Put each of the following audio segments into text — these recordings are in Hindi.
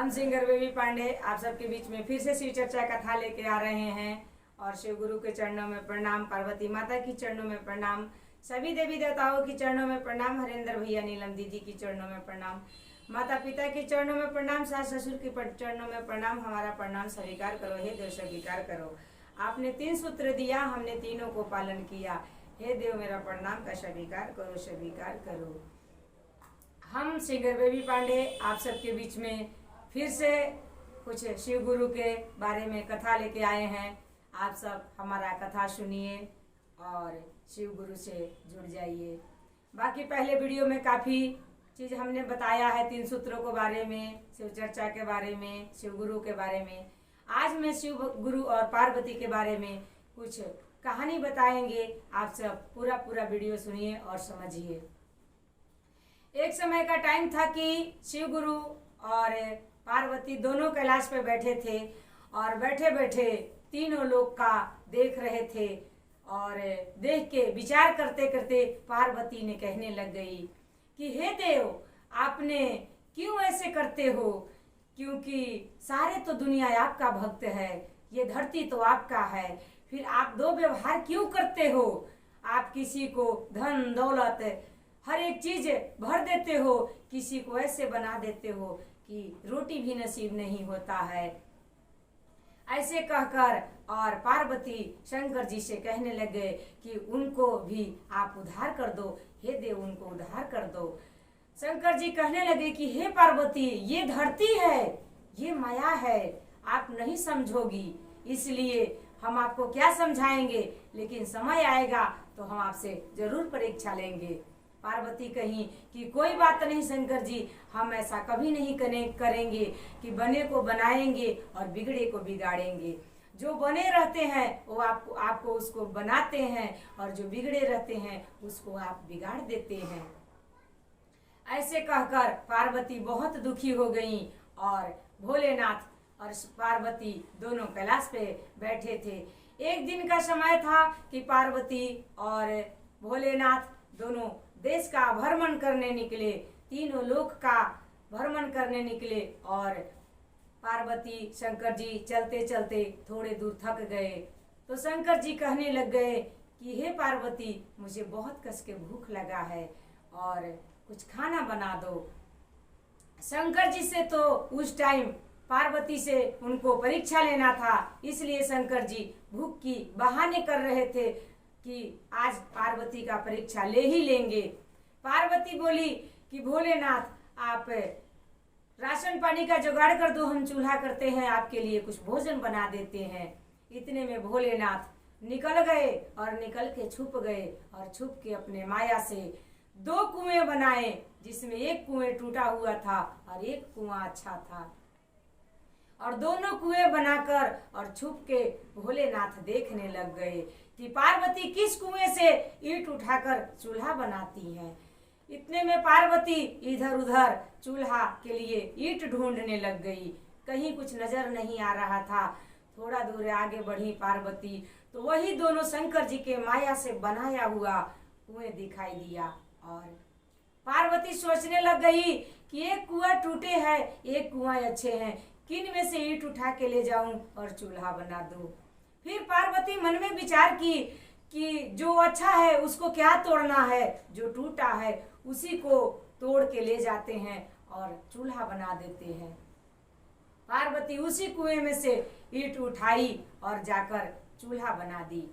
हम सिंगर बेबी पांडे आप सबके बीच में फिर से शिव चर्चा कथा लेके आ रहे हैं। और शिव गुरु के चरणों में प्रणाम, पार्वती माता की चरणों में प्रणाम, सभी देवी देवताओं की चरणों में प्रणाम, हरेंद्र भैया नीलम दीदी की चरणों में प्रणाम, माता पिता के चरणों में प्रणाम, सास ससुर के चरणों में प्रणाम। हमारा प्रणाम स्वीकार करो, हे देव स्वीकार करो। आपने 3 सूत्र दिया, हमने तीनों को पालन किया। हे देव मेरा प्रणाम का स्वीकार करो, स्वीकार करो। हम सिंगर बेबी पांडे आप सबके बीच में फिर से कुछ शिव गुरु के बारे में कथा लेके आए हैं। आप सब हमारा कथा सुनिए और शिव गुरु से जुड़ जाइए। बाकी पहले वीडियो में काफ़ी चीज़ हमने बताया है, 3 सूत्रों के बारे में, शिव चर्चा के बारे में, शिव गुरु के बारे में। आज मैं शिव गुरु और पार्वती के बारे में कुछ कहानी बताएंगे। आप सब पूरा वीडियो सुनिए और समझिए। एक समय का टाइम था कि शिव गुरु और पार्वती दोनों कैलाश पे बैठे थे और बैठे बैठे तीनों लोग का देख रहे थे। और देख के विचार करते करते पार्वती ने कहने लग गई कि हे देव, आपने क्यों ऐसे करते हो? क्योंकि सारे तो दुनिया आपका भक्त है, ये धरती तो आपका है, फिर आप 2 व्यवहार क्यों करते हो? आप किसी को धन दौलत हर एक चीज भर देते हो, किसी को ऐसे बना देते हो कि रोटी भी नसीब नहीं होता है। ऐसे कहकर और पार्वती शंकर जी से कहने लगे कि उनको भी आप उद्धार कर दो, हे देव उनको उद्धार कर दो। शंकर जी कहने लगे कि हे पार्वती, ये धरती है, ये माया है, आप नहीं समझोगी, इसलिए हम आपको क्या समझाएंगे, लेकिन समय आएगा तो हम आपसे जरूर परीक्षा लेंगे। पार्वती कही कि कोई बात नहीं शंकर जी, हम ऐसा कभी नहीं करेंगे कि बने को बनाएंगे और बिगड़े को बिगाड़ेंगे। जो बने रहते हैं वो आपको उसको बनाते हैं, और जो बिगड़े रहते हैं उसको आप बिगाड़ देते हैं। ऐसे कहकर पार्वती बहुत दुखी हो गई और भोलेनाथ और पार्वती दोनों कैलाश पे बैठे थे। एक दिन का समय था कि पार्वती और भोलेनाथ दोनों देश का भ्रमण करने निकले, तीनों लोक का भ्रमण करने निकले। और पार्वती शंकर जी चलते चलते थोड़े दूर थक गए तो शंकर जी कहने लग गए कि हे पार्वती, मुझे बहुत कस के भूख लगा है और कुछ खाना बना दो। शंकर जी से तो उस टाइम पार्वती से उनको परीक्षा लेना था, इसलिए शंकर जी भूख की बहाने कर रहे थे कि आज पार्वती का परीक्षा ले ही लेंगे। पार्वती बोली कि भोलेनाथ, आप राशन पानी का जुगाड़ कर दो, हम चूल्हा करते हैं, आपके लिए कुछ भोजन बना देते हैं। इतने में भोलेनाथ निकल गए और निकल के छुप गए और छुप के अपने माया से 2 कुएं बनाए, जिसमें एक कुएं टूटा हुआ था और एक कुआं अच्छा था। और दोनों कुएं बनाकर और छुप के भोलेनाथ देखने लग गए कि पार्वती किस कुएं से ईंट उठाकर चूल्हा बनाती है। इतने में पार्वती इधर उधर चूल्हा के लिए ईंट ढूंढने लग गई, कहीं कुछ नजर नहीं आ रहा था। थोड़ा दूर आगे बढ़ी पार्वती तो वही दोनों शंकर जी के माया से बनाया हुआ कुएं दिखाई दिया। और पार्वती सोचने लग गई कि एक कुआं टूटे हैं, एक कुआं अच्छे हैं, किन में से ईंट उठा के ले जाऊं और चूल्हा बना दूं। फिर पार्वती मन में विचार की कि जो अच्छा है उसको क्या तोड़ना है, जो टूटा है उसी को तोड़ के ले जाते हैं और चूल्हा बना देते हैं। पार्वती उसी कुएं में से ईंट उठाई और जाकर चूल्हा बना दी।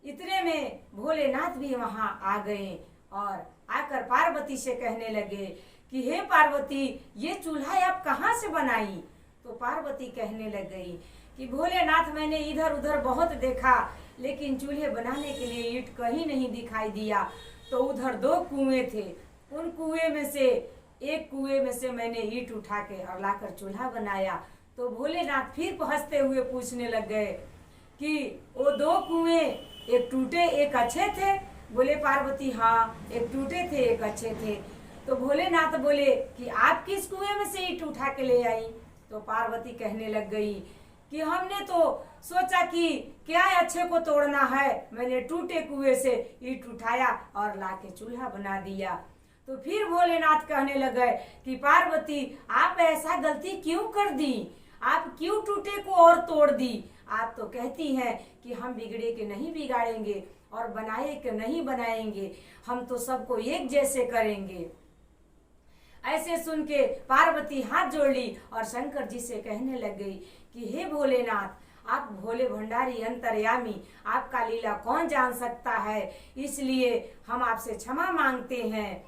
इतने में भोलेनाथ भी वहां आ गए और आकर पार्वती से कहने लगे कि हे पार्वती, ये चूल्हा आप कहाँ से बनाई? तो पार्वती कहने लग गई कि भोलेनाथ, मैंने इधर उधर बहुत देखा, लेकिन चूल्हे बनाने के लिए ईंट कहीं नहीं दिखाई दिया। तो उधर 2 कुएं थे, उन कुएं में से एक कुएं में से मैंने ईंट उठा के और लाकर चूल्हा बनाया। तो भोलेनाथ फिर हंसते हुए पूछने लग गए कि वो 2 कुएं एक टूटे एक अच्छे थे? बोले पार्वती, हाँ, एक टूटे थे एक अच्छे थे। तो भोलेनाथ बोले कि आप किस कुएं में से ईंट उठा के ले आई? तो पार्वती कहने लग गई कि हमने तो सोचा कि क्या अच्छे को तोड़ना है, मैंने टूटे कुएं से ईंट उठाया और लाके चूल्हा बना दिया। तो फिर भोलेनाथ कहने लगे कि पार्वती आप ऐसा गलती क्यों कर दी, आप क्यों टूटे को और तोड़ दी। आप तो कहती हैं कि हम बिगड़े के नहीं बिगाड़ेंगे और बनाए के नहीं बनाएंगे, हम तो सबको एक जैसे करेंगे। ऐसे सुन के पार्वती हाथ जोड़ ली और शंकर जी से कहने लग गई कि हे भोलेनाथ, आप भोले भंडारी अंतर्यामी, आपका लीला कौन जान सकता है, इसलिए हम आपसे क्षमा मांगते हैं।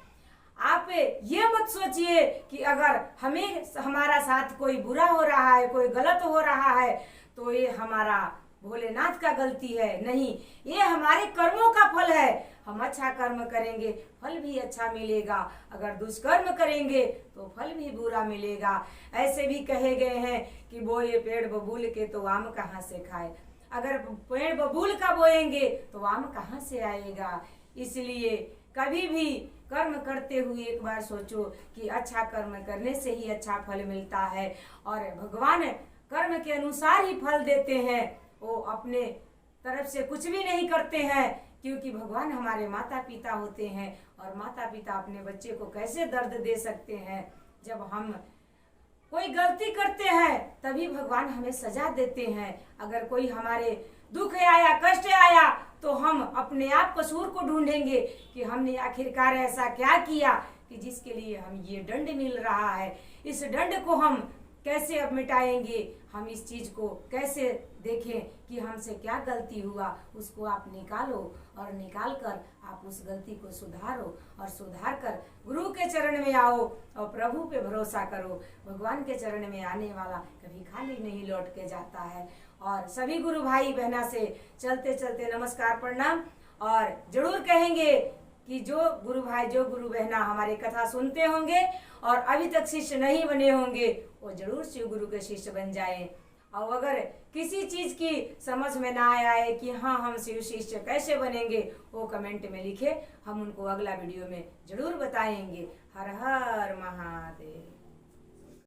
आप ये मत सोचिए कि अगर हमारा साथ कोई बुरा हो रहा है, कोई गलत हो रहा है, तो ये हमारा भोलेनाथ का गलती है। नहीं, ये हमारे कर्मों का फल है। हम अच्छा कर्म करेंगे फल भी अच्छा मिलेगा, अगर दुष्कर्म करेंगे तो फल भी बुरा मिलेगा। ऐसे भी कहे गए हैं कि बोए पेड़ बबूल के तो आम कहाँ से खाए, अगर पेड़ बबूल का बोएंगे तो आम कहाँ से आएगा। इसलिए कभी भी कर्म करते हुए एक बार सोचो कि अच्छा कर्म करने से ही अच्छा फल मिलता है, और भगवान कर्म के अनुसार ही फल देते हैं। वो अपने तरफ से कुछ भी नहीं करते हैं, क्योंकि भगवान हमारे माता पिता होते हैं, और माता पिता अपने बच्चे को कैसे दर्द दे सकते हैं। जब हम कोई गलती करते हैं तभी भगवान हमें सजा देते हैं। अगर कोई हमारे दुख आया, कष्ट आया, तो हम अपने आप कसूर को ढूंढेंगे कि हमने आखिरकार ऐसा क्या किया कि जिसके लिए हम ये दंड मिल रहा है। इस दंड को हम कैसे अब मिटाएंगे, हम इस चीज को कैसे देखें कि हमसे क्या गलती हुआ, उसको आप निकालो, और निकाल कर आप उस गलती को सुधारो, और सुधार कर गुरु के चरण में आओ और प्रभु पे भरोसा करो। भगवान के चरण में आने वाला कभी खाली नहीं लौट के जाता है। और सभी गुरु भाई बहना से चलते चलते नमस्कार प्रणाम, और जरूर कहेंगे कि जो गुरु भाई जो गुरु बहना हमारी कथा सुनते होंगे और अभी तक शिष्य नहीं बने होंगे, वो जरूर शिव गुरु के शिष्य बन जाएं। और अगर किसी चीज की समझ में ना आए कि हाँ हम शिव शिष्य कैसे बनेंगे, वो कमेंट में लिखे, हम उनको अगला वीडियो में जरूर बताएंगे। हर हर महादेव।